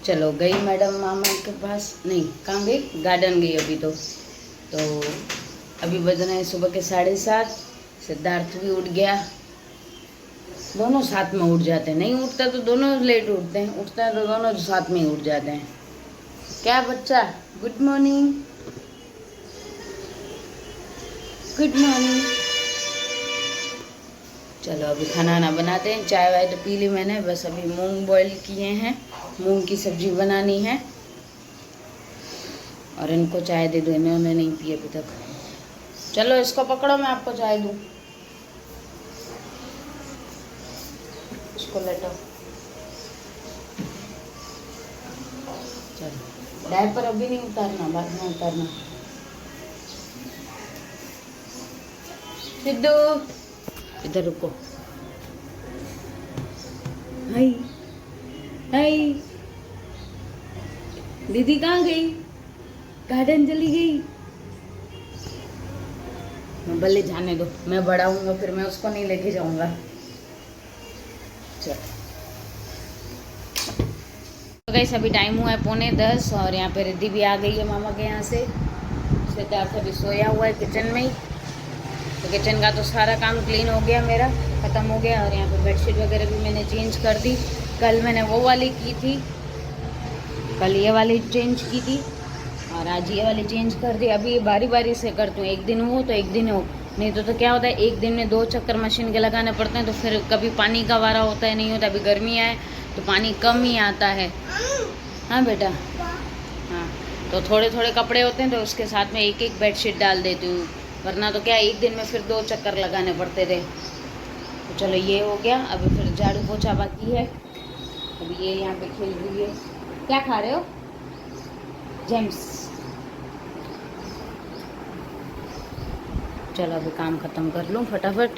चलो गई मैडम मामा के पास, नहीं कहाँ गई, गार्डन गई अभी तो अभी बज रहे हैं सुबह के 7:30। सिद्धार्थ भी उठ गया, दोनों साथ में उठ जाते हैं। नहीं उठता तो दोनों लेट उठते हैं, उठता है तो दोनों साथ में ही उठ जाते हैं। क्या बच्चा, गुड मॉर्निंग, गुड मॉर्निंग। चलो अभी खाना वाना बनाते हैं। चाय वाय तो पी ली मैंने, बस अभी मूंग बॉईल किए हैं, मूंग की सब्जी बनानी है और इनको चाय दे दूँ, इन्होंने नहीं पी अभी तक। चलो इसको पकड़ो, मैं आपको चाय दूँ, इसको लेटो। चलो डायपर अभी नहीं उतारना, बाद में उतारना। सिद्धू इधर रुको। हाय हाय, दीदी कहाँ गई, गार्डन चली गई। मैं भले जाने दो, मैं बड़ा हूँगा फिर मैं उसको नहीं लेके जाऊंगा। चलो तो गाइस अभी टाइम हुआ है 9:45 और यहाँ पे रिद्धि भी आ गई है मामा के यहाँ से। सिद्धार्थ अभी सोया हुआ है किचन में ही। तो किचन का तो सारा काम क्लीन हो गया, मेरा ख़त्म हो गया। और यहाँ पे बेडशीट वगैरह भी मैंने चेंज कर दी। कल मैंने वो वाली की थी, कल ये वाली चेंज की थी और आज ये वाली चेंज कर दी। अभी बारी बारी से करती हूँ, एक दिन हो तो एक दिन हो, नहीं तो क्या होता है एक दिन में 2 चक्कर मशीन के लगाने पड़ते हैं। तो फिर कभी पानी का वारा होता है, नहीं होता। अभी गर्मी आए तो पानी कम ही आता है। हाँ बेटा, हाँ तो थोड़े थोड़े कपड़े होते हैं तो उसके साथ में एक एक बेडशीट डाल देती हूँ, वरना तो क्या एक दिन में फिर 2 चक्कर लगाने पड़ते थे। तो चलो ये हो गया, अभी फिर झाड़ू पोछा बाकी है। अभी ये यहाँ पे खेल रही है। क्या खा रहे हो जेम्स? चलो अभी काम ख़त्म कर लूँ फटाफट।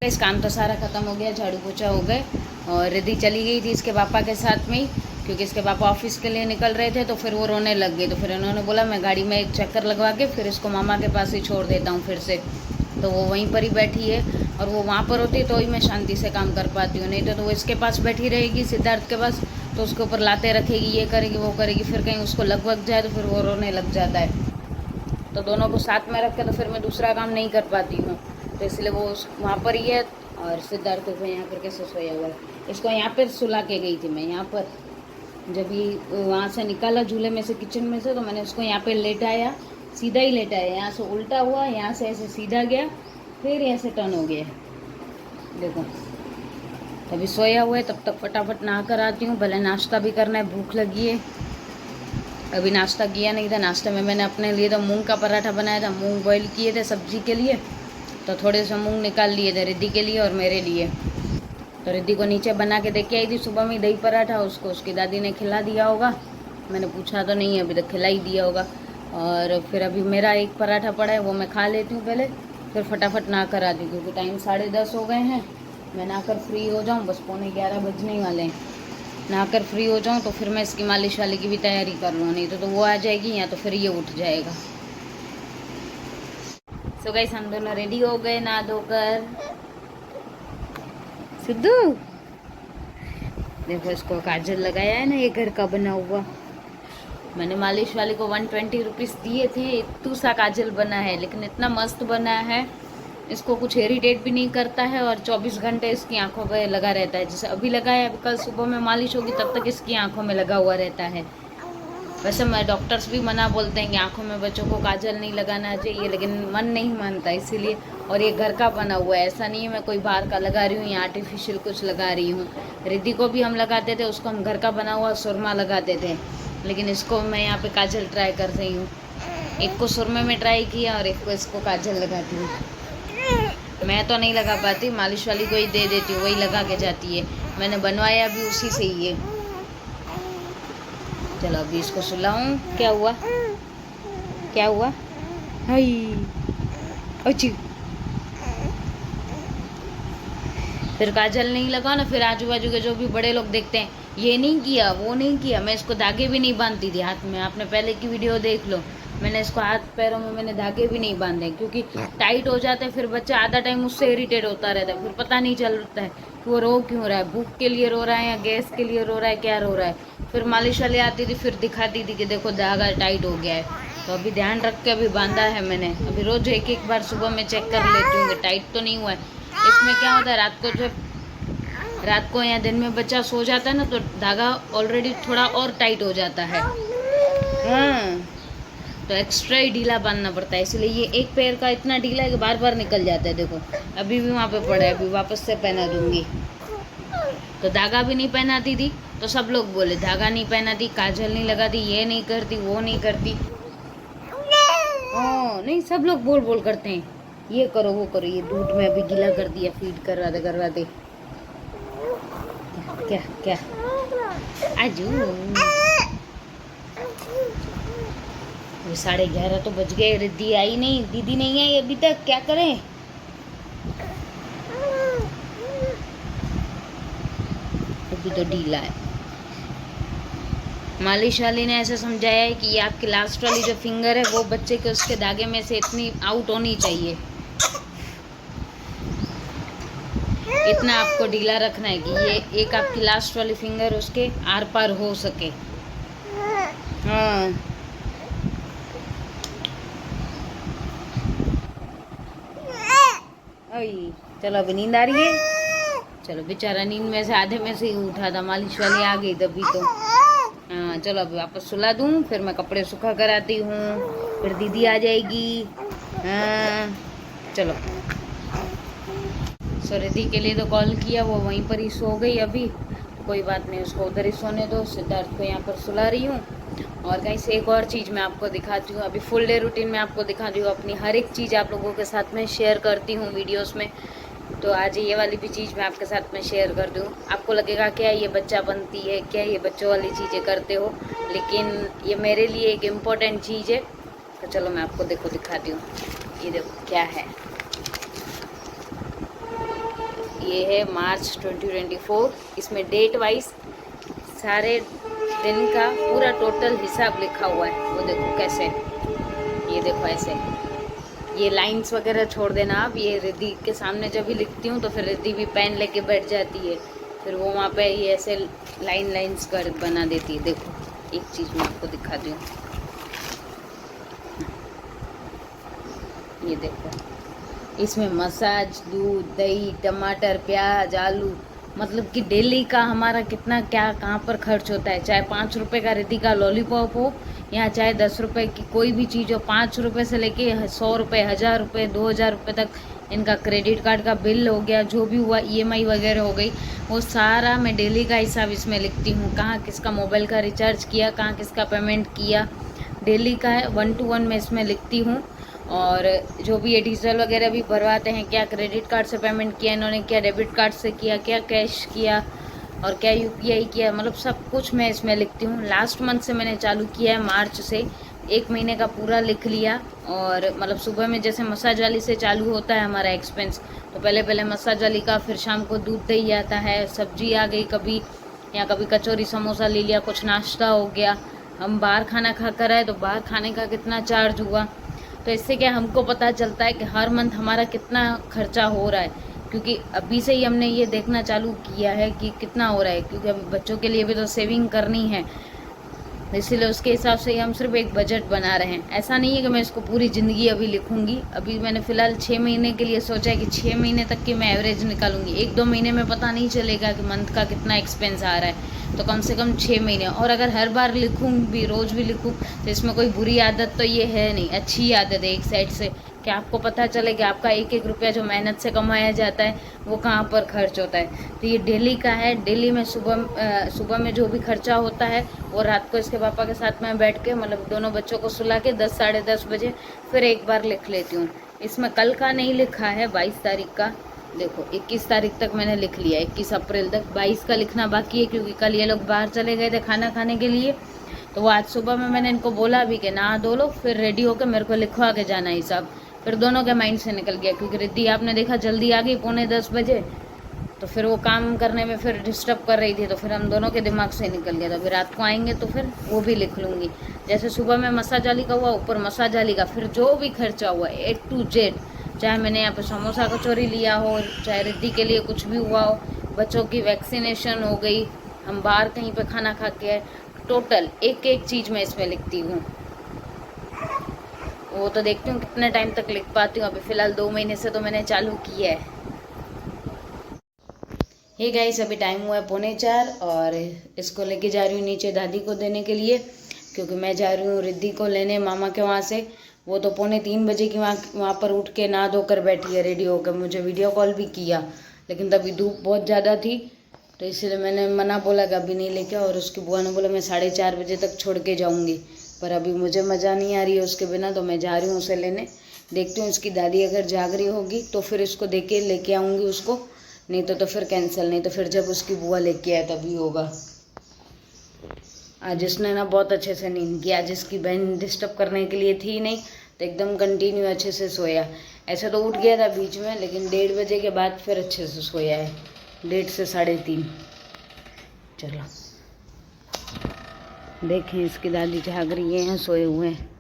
इस काम तो सारा ख़त्म हो गया, झाड़ू पोछा हो गए। और रिद्धि चली गई थी इसके पापा के साथ में ही, क्योंकि इसके पापा ऑफिस के लिए निकल रहे थे। तो फिर वो रोने लग गए, तो फिर उन्होंने बोला मैं गाड़ी में एक चक्कर लगवा के फिर इसको मामा के पास ही छोड़ देता हूँ फिर से। तो वो वहीं पर ही बैठी है, और वो वहाँ पर होती तो ही मैं शांति से काम कर पाती हूँ, नहीं तो वो इसके पास बैठी रहेगी सिद्धार्थ के पास, तो उसके ऊपर लाते रखेगी, ये करेगी वो करेगी, फिर कहीं उसको लग जाए तो फिर वो रोने लग जाता है। तो दोनों को साथ में रख के तो फिर मैं दूसरा काम नहीं कर पाती हूँ, तो इसलिए वो वहाँ पर ही है। और सिद्धार्थ को यहाँ पर कैसे सोया हुआ है, इसको यहाँ पर सुला के गई थी मैं। यहाँ पर जब ये वहाँ से निकाला झूले में से, किचन में से, तो मैंने उसको यहाँ पे लेटाया, सीधा ही लेटाया, यहाँ से उल्टा हुआ, यहाँ से ऐसे सीधा गया, फिर ऐसे टर्न हो गया। देखो अभी सोया हुआ है, तब तक फटाफट नहा कर आती हूँ। भले नाश्ता भी करना है, भूख लगी है। अभी नाश्ता किया नहीं था, नाश्ते में मैंने अपने लिए तो मूंग का पराठा बनाया था, मूंग बॉईल किए थे सब्जी के लिए, तो थोड़े से मूंग निकाल लिए थे रिद्धि के लिए और मेरे लिए। तो रिद्धि को नीचे बना के दे के आई थी सुबह में दही पराठा, उसको उसकी दादी ने खिला दिया होगा, मैंने पूछा तो नहीं है, अभी तक खिला ही दिया होगा। और फिर अभी मेरा एक पराठा पड़ा है, वो मैं खा लेती हूँ पहले, फिर फटाफट नहा कर आती हूँ, क्योंकि टाइम 10:30 हो गए हैं। मैं नहाकर फ्री हो जाऊँ, बस 11:15 बजने ही वाले हैं। नहाकर फ्री हो जाऊँ तो फिर मैं इसकी मालिश वाली की भी तैयारी कर लूँ, नहीं तो वो आ जाएगी या तो फिर ये उठ जाएगा। सो गाइस हम दोनों रेडी हो गए नहा धोकर। सिद्धू देखो, इसको काजल लगाया है ना, ये घर का बना हुआ। मैंने मालिश वाले को 120 रुपीज़ दिए थे, इतना सा काजल बना है, लेकिन इतना मस्त बना है, इसको कुछ इरिटेट भी नहीं करता है और 24 घंटे इसकी आंखों पे लगा रहता है। जैसे अभी लगा है, कल सुबह में मालिश होगी तब तक इसकी आंखों में लगा हुआ रहता है। वैसे मैं डॉक्टर्स भी मना बोलते हैं कि आंखों में बच्चों को काजल नहीं लगाना चाहिए, लेकिन मन नहीं मानता इसीलिए। और ये घर का बना हुआ है, ऐसा नहीं है मैं कोई बाहर का लगा रही हूँ या आर्टिफिशियल कुछ लगा रही हूँ। रिद्धि को भी हम लगाते थे, उसको हम घर का बना हुआ सुरमा लगाते थे, लेकिन इसको मैं यहाँ पे काजल ट्राई कर रही हूँ। एक को सुरमे में ट्राई किया और एक को इसको काजल लगाती हूँ। मैं तो नहीं लगा पाती, मालिश वाली को ही दे देती हूँ, वही लगा के जाती है। मैंने बनवाया भी उसी से ही है। चलो अभी इसको सुलाऊं। क्या हुआ, क्या हुआ? हाय अच्छी, फिर काजल नहीं लगाओ ना, फिर आजू बाजू के जो भी बड़े लोग देखते हैं ये नहीं किया वो नहीं किया। मैं इसको धागे भी नहीं बांधती थी हाथ में, आपने पहले की वीडियो देख लो। मैंने इसको हाथ पैरों में मैंने धागे भी नहीं बांधे, क्योंकि टाइट हो जाते हैं फिर बच्चा आधा टाइम उससे इरिटेट होता रहता है, फिर पता नहीं चलता है कि वो रो क्यों रहा है, भूख के लिए रो रहा है या गैस के लिए रो रहा है, क्या रो रहा है। फिर मालिश वाली आती थी, फिर दिखाती थी कि देखो धागा टाइट हो गया है। तो अभी ध्यान रख के अभी बांधा है मैंने। अभी रोज एक एक बार सुबह में चेक कर लेती हूँ कि टाइट तो नहीं हुआ है। इसमें क्या होता है, रात को या दिन में बच्चा सो जाता है ना, तो धागा ऑलरेडी थोड़ा और टाइट हो जाता है। हाँ, तो एक्स्ट्रा ही ढीला बांधना पड़ता है, इसलिए ये एक पैर का इतना ढीला है कि बार बार निकल जाता है। देखो अभी भी वहाँ पे पड़ा है, अभी वापस से पहना दूंगी। तो धागा भी नहीं पहनाती थी, तो सब लोग बोले धागा नहीं पहनाती, काजल नहीं लगाती, ये नहीं करती, वो नहीं करती। ओ नहीं, सब लोग बोल बोल करते हैं ये करो वो करो। ये दूध में अभी गीला कर दिया, फीड करवाते। क्या क्या आजू, 11:30 तो बज गए, रिद्धि आई नहीं, दीदी नहीं आई अभी तक, क्या करें। अभी तो ढीला है। मालिश वाली ने ऐसा समझाया है कि ये आपकी लास्ट वाली जो फिंगर है वो बच्चे के उसके धागे में से इतनी आउट होनी चाहिए, इतना आपको ढीला रखना है कि ये एक आपकी लास्ट वाली फिंगर उसके आर पार हो सके। हाँ चलो अभी नींद आ रही है, चलो बेचारा नींद में से आधे में से ही उठा था, मालिश वाली आ गई तभी तो। हाँ चलो अभी वापस सुला दूँ, फिर मैं कपड़े सूखा कर आती हूँ, फिर दीदी आ जाएगी। हाँ चलो। सो रिद्धि के लिए तो कॉल किया, वो वहीं पर ही सो गई अभी, कोई बात नहीं, उसको उधर ही सोने दो। सिद्धार्थ को यहाँ पर सुला रही हूँ। और गाइस एक और चीज़ मैं आपको दिखाती हूँ, अभी फुल डे रूटीन में आपको दिखाती हूँ, अपनी हर एक चीज़ आप लोगों के साथ में शेयर करती हूँ वीडियोस में। तो आज ये वाली भी चीज़ मैं आपके साथ में शेयर कर दूँ। आपको लगेगा क्या ये बच्चा बनती है, क्या ये बच्चों वाली चीज़ें करते हो, लेकिन ये मेरे लिए एक इम्पोर्टेंट चीज़ है। तो चलो मैं आपको देखो दिखाती हूँ। ये देखो क्या है, ये है मार्च 2024। इसमें डेट वाइज सारे दिन का पूरा टोटल हिसाब लिखा हुआ है। वो देखो कैसे, ये देखो ऐसे, ये लाइंस वगैरह छोड़ देना आप। ये रिद्धि के सामने जब भी लिखती हूँ तो फिर रिद्धि भी पेन लेके बैठ जाती है, फिर वो वहाँ पे ये ऐसे लाइंस कर बना देती है। देखो एक चीज़ मैं आपको दिखाती हूँ, ये देखो, इसमें मसाज, दूध, दही, टमाटर, प्याज, आलू, मतलब कि डेली का हमारा कितना क्या कहाँ पर खर्च होता है। चाहे 5 रुपये का रिद्धि का लॉलीपॉप हो या चाहे 10 रुपये की कोई भी चीज़ हो, 5 रुपये से लेके 100 रुपये, 1000 रुपये, 2000 रुपये तक इनका क्रेडिट कार्ड का बिल हो गया, जो भी हुआ EMI वगैरह हो गई, वो सारा मैं डेली का हिसाब इसमें लिखती हूँ। कहाँ किसका मोबाइल का रिचार्ज किया, कहाँ किसका पेमेंट किया, डेली का है 1 to 1 मैं इसमें लिखती हूँ। और जो भी ये डीजल वगैरह भी भरवाते हैं, क्या क्रेडिट कार्ड से पेमेंट किया इन्होंने, क्या डेबिट कार्ड से किया, क्या कैश किया और क्या UPI किया, मतलब सब कुछ मैं इसमें लिखती हूँ। लास्ट मंथ से मैंने चालू किया है, मार्च से 1 महीने का पूरा लिख लिया। और मतलब सुबह में जैसे मसाज वाली से चालू होता है हमारा एक्सपेंस, तो पहले मसाज वाली का, फिर शाम को दूध दही आता है, सब्जी आ गई कभी, या कभी कचौरी समोसा ले लिया, कुछ नाश्ता हो गया। हम बाहर खाना खा कर आए तो बाहर खाने का कितना चार्ज हुआ, तो इससे क्या हमको पता चलता है कि हर मंथ हमारा कितना खर्चा हो रहा है। क्योंकि अभी से ही हमने ये देखना चालू किया है कि कितना हो रहा है, क्योंकि अभी बच्चों के लिए भी तो सेविंग करनी है, इसीलिए उसके हिसाब से हम सिर्फ एक बजट बना रहे हैं। ऐसा नहीं है कि मैं इसको पूरी ज़िंदगी अभी लिखूंगी, अभी मैंने फ़िलहाल 6 महीने के लिए सोचा है कि 6 महीने तक की मैं एवरेज निकालूंगी। 1-2 महीने में पता नहीं चलेगा कि मंथ का कितना एक्सपेंस आ रहा है, तो कम से कम 6 महीने। और अगर हर बार लिखूँ भी, रोज़ भी लिखूँ, तो इसमें कोई बुरी आदत तो ये है नहीं, अच्छी आदत है एक साइड से, कि आपको पता चले कि आपका एक एक रुपया जो मेहनत से कमाया जाता है वो कहाँ पर खर्च होता है। तो ये डेली का है, डेली में सुबह में जो भी खर्चा होता है वो रात को इसके पापा के साथ में बैठ के, मतलब दोनों बच्चों को सुला के 10 साढ़े 10 बजे फिर एक बार लिख लेती हूँ। इसमें कल का नहीं लिखा है, 22 तारीख का, देखो 21 तारीख तक मैंने लिख लिया, 21 अप्रैल तक। 22 का लिखना बाकी है, क्योंकि कल ये लोग बाहर चले गए थे खाना खाने के लिए, तो वो आज सुबह में मैंने इनको बोला भी कि नहा धो लो, फिर रेडी होकर मेरे को लिखवा के जाना हिसाब। फिर दोनों के माइंड से निकल गया, क्योंकि रिद्धि आपने देखा जल्दी आ गई 9:45 बजे, तो फिर वो काम करने में फिर डिस्टर्ब कर रही थी, तो फिर हम दोनों के दिमाग से निकल गया था। अभी रात को आएंगे तो फिर वो भी लिख लूँगी। जैसे सुबह में मसा जाली का हुआ, ऊपर मसा जाली का, फिर जो भी खर्चा हुआ A to Z, चाहे मैंने यहाँ पे समोसा कचौरी लिया हो, चाहे रिद्धि के लिए कुछ भी हुआ हो, बच्चों की वैक्सीनेशन हो गई, हम बाहर कहीं पे खाना खा के आए, टोटल एक एक चीज़ मैं इसमें लिखती हूँ। वो तो देखती हूँ कितने टाइम तक लिख पाती हूँ। अभी फ़िलहाल 2 महीने से तो मैंने चालू किया है। हे गाइस, अभी टाइम हुआ है 3:45 और इसको लेके जा रही हूँ नीचे दादी को देने के लिए, क्योंकि मैं जा रही हूँ रिद्धि को लेने मामा के वहाँ से। वो तो 2:45 बजे की वहाँ पर उठ के नहा धोकर बैठी है रेडी होकर। मुझे वीडियो कॉल भी किया, लेकिन तभी धूप बहुत ज़्यादा थी, तो इसलिए मैंने मना बोला कि अभी नहीं लेके। और उसकी बुआ ने बोला मैं 4:30 बजे तक छोड़ के जाऊँगी, पर अभी मुझे मज़ा नहीं आ रही है उसके बिना, तो मैं जा रही हूँ उसे लेने। देखती हूँ इसकी दादी अगर जाग रही होगी तो फिर इसको दे के लेके आऊँगी उसको, नहीं तो फिर कैंसिल, नहीं तो फिर जब उसकी बुआ लेके आए तभी होगा। आज इसने ना बहुत अच्छे से नींद की। आज इसकी बहन डिस्टर्ब करने के लिए थी नहीं, तो एकदम कंटिन्यू अच्छे से सोया। ऐसे तो उठ गया था बीच में, लेकिन 1:30 बजे के बाद फिर अच्छे से सोया है, 1:30 से 3:30। चलो देखें इसकी दादी जाग रही है, सोए हुए हैं।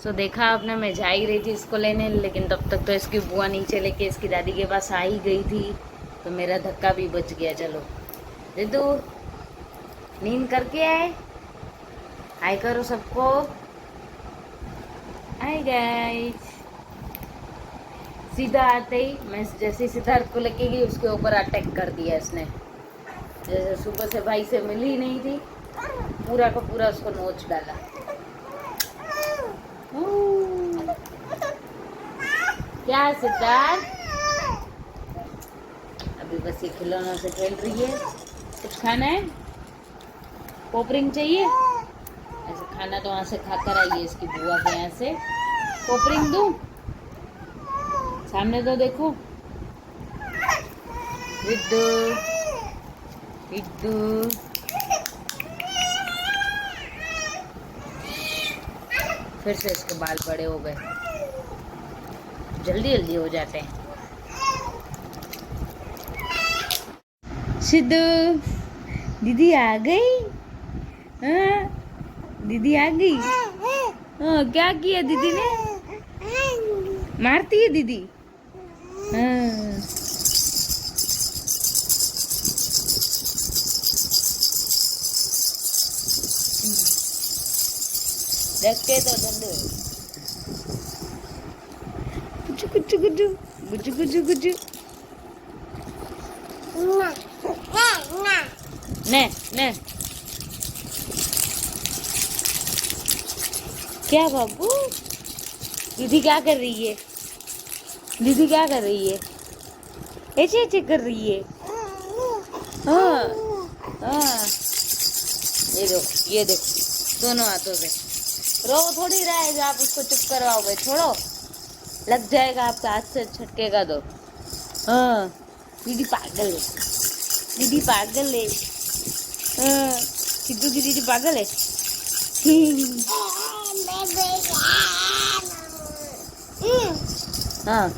तो देखा आपने, मैं जा ही रही थी इसको लेने, लेकिन तब तक तो इसकी बुआ नीचे लेके इसकी दादी के पास आ ही गई थी, तो मेरा धक्का भी बच गया। चलो रिद्धू, नींद करके आए, हाय करो सबको, हाय गाइस। सीधा आते ही मैं जैसे सिद्धार्थ को लेके गई, उसके ऊपर अटैक कर दिया इसने। जैसे सुबह से भाई से मिली ही नहीं थी, पूरा का पूरा उसको नोच डाला। क्या सिद्धार्थ, अभी बस ये खिलौनों से खेल रही है। कुछ खाना है, पोपरिंग चाहिए? ऐसे खाना तो वहाँ से खाकर आई है इसकी बुआ के यहाँ से। पोपरिंग दूं? सामने तो देखो। रिद्धू, रिद्धू, फिर से इसके बाल बड़े हो गए, जल्दी जल्दी हो जाते हैं। सिद्धू, दीदी आ गई? हाँ, दीदी आ गई। हाँ, क्या किया दीदी ने? मारती है दीदी? हाँ। रखे तो धंधो गुज्जू गुज्जू गुज्जू गुज्जू गुज्जू गुज्जू ने ने क्या बाबू, दीदी क्या कर रही है? दीदी क्या कर रही है? ऐसे ऐसे कर रही है। हाँ हाँ, ये देखो दोनों हाथों से। रो थोड़ी रहा है जो आप उसको चुप करवाओगे, छोड़ो, लग जाएगा आपका हाथ से, छटकेगा तो। हाँ, दीदी पागल है, दीदी पागल है। हाँ, सिद्धू की दीदी पागल है। हाँ,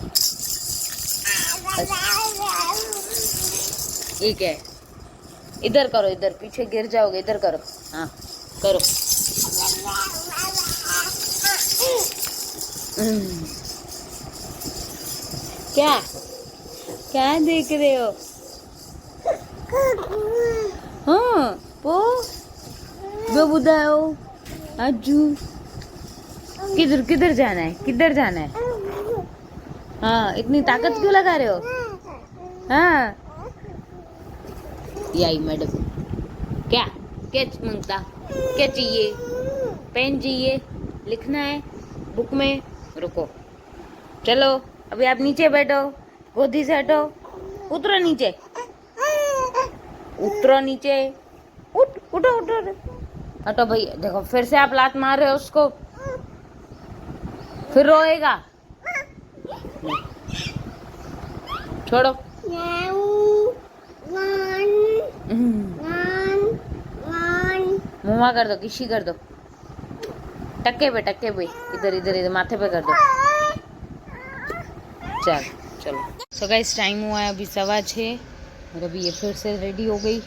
ठीक है, इधर करो, इधर पीछे गिर जाओगे, इधर करो। हाँ करो। क्या क्या देख रहे हो? हाँ पो बुधाओ आजू, किधर किधर जाना है, किधर जाना है? हाँ, इतनी ताकत क्यों लगा रहे हो? हाँ, यही मैडम क्या कैच मांगता, क्या चाहिए? पेन चाहिए, लिखना है बुक में। रुको, चलो अभी आप नीचे बैठो, गोदी से हटो, उतरो नीचे, उतरो नीचे, उठ उठो उठो। हटो भैया, देखो फिर से आप लात मार रहे हो उसको, फिर रोएगा। छोड़ो। मुँह कर दो, किसी कर दो, टक्के पे इधर इधर इधर माथे पे कर दो। चलो। सो गाइस टाइम हुआ है अभी 6:15 और अभी ये फिर से रेडी हो गई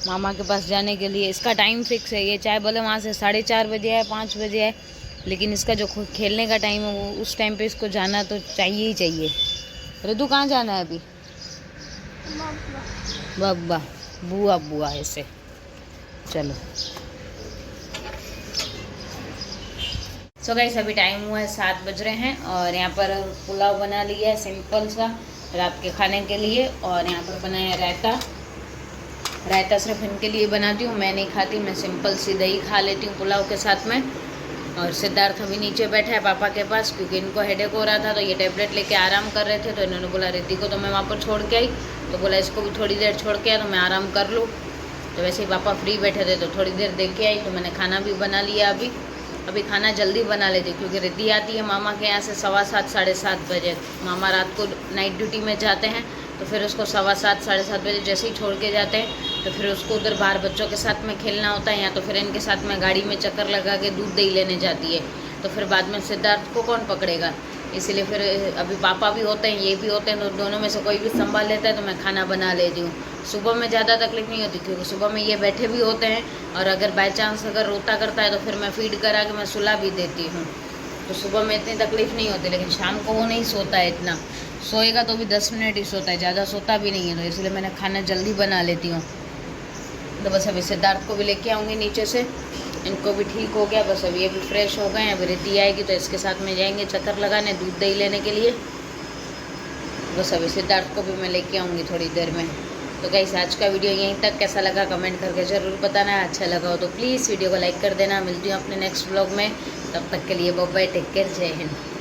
मामा के पास जाने के लिए। इसका टाइम फिक्स है, ये चाहे भले वहाँ से 4:30 बजे है 5 बजे है, लेकिन इसका जो खेलने का टाइम है वो उस टाइम पे इसको जाना तो चाहिए ही चाहिए। रितु कहाँ जाना है अभी? बब्बा बुआ ऐसे। चलो। सो गाइस अभी टाइम हुआ है 7 बज रहे हैं और यहाँ पर पुलाव बना लिया है सिंपल सा रात के खाने के लिए। और यहाँ पर बनाया रायता सिर्फ इनके लिए बनाती हूँ, मैं नहीं खाती, मैं सिंपल सी दही खा लेती हूँ पुलाव के साथ में। और सिद्धार्थ अभी नीचे बैठा है पापा के पास, क्योंकि इनको हेडेक हो रहा था तो ये टैबलेट लेके आराम कर रहे थे। तो इन्होंने बोला रिद्धि को तो मैं वहाँ पर छोड़ के आई, तो बोला इसको भी थोड़ी देर छोड़ के आया तो मैं आराम कर लूँ। तो वैसे ही पापा फ्री बैठे थे तो थोड़ी देर देख के आई, तो मैंने खाना भी बना लिया। अभी खाना जल्दी बना लेती हूँ क्योंकि रिद्धि आती है मामा के यहाँ से 7:15 7:30 बजे। मामा रात को नाइट ड्यूटी में जाते हैं तो फिर उसको 7:15 7:30 बजे जैसे ही छोड़ के जाते हैं तो फिर उसको उधर बाहर बच्चों के साथ में खेलना होता है, या तो फिर इनके साथ में गाड़ी में चक्कर लगा के दूध दही लेने जाती है। तो फिर बाद में सिद्धार्थ को कौन पकड़ेगा, इसीलिए फिर अभी पापा भी होते हैं ये भी होते हैं, तो दोनों में से कोई भी संभाल लेता है तो मैं खाना बना लेती हूँ। सुबह में ज़्यादा तकलीफ नहीं होती क्योंकि सुबह में ये बैठे भी होते हैं, और अगर बाई चांस अगर रोता करता है तो फिर मैं फीड करा के मैं सुला भी देती हूँ, तो सुबह में इतनी तकलीफ नहीं होती। लेकिन शाम को वो नहीं सोता है इतना, सोएगा तो भी 10 मिनट ही सोता है, ज़्यादा सोता भी नहीं है, तो इसलिए मैंने खाना जल्दी बना लेती हूँ। तो बस अभी सिद्धार्थ को भी लेके आऊँगी नीचे से, इनको भी ठीक हो गया, बस अभी ये भी फ्रेश हो गए हैं। अभी रिद्धि आएगी तो इसके साथ में जाएंगे चक्कर लगाने दूध दही लेने के लिए। बस अभी सिद्धार्थ को भी मैं लेके आऊँगी थोड़ी देर में। तो गाइस आज का वीडियो यहीं तक, कैसा लगा कमेंट करके ज़रूर बताना, अच्छा लगा हो तो प्लीज़ वीडियो को लाइक कर देना। मिलती हूँ अपने नेक्स्ट व्लॉग में, तब तक के लिए बाय बाय, टेक केयर, जय हिंद।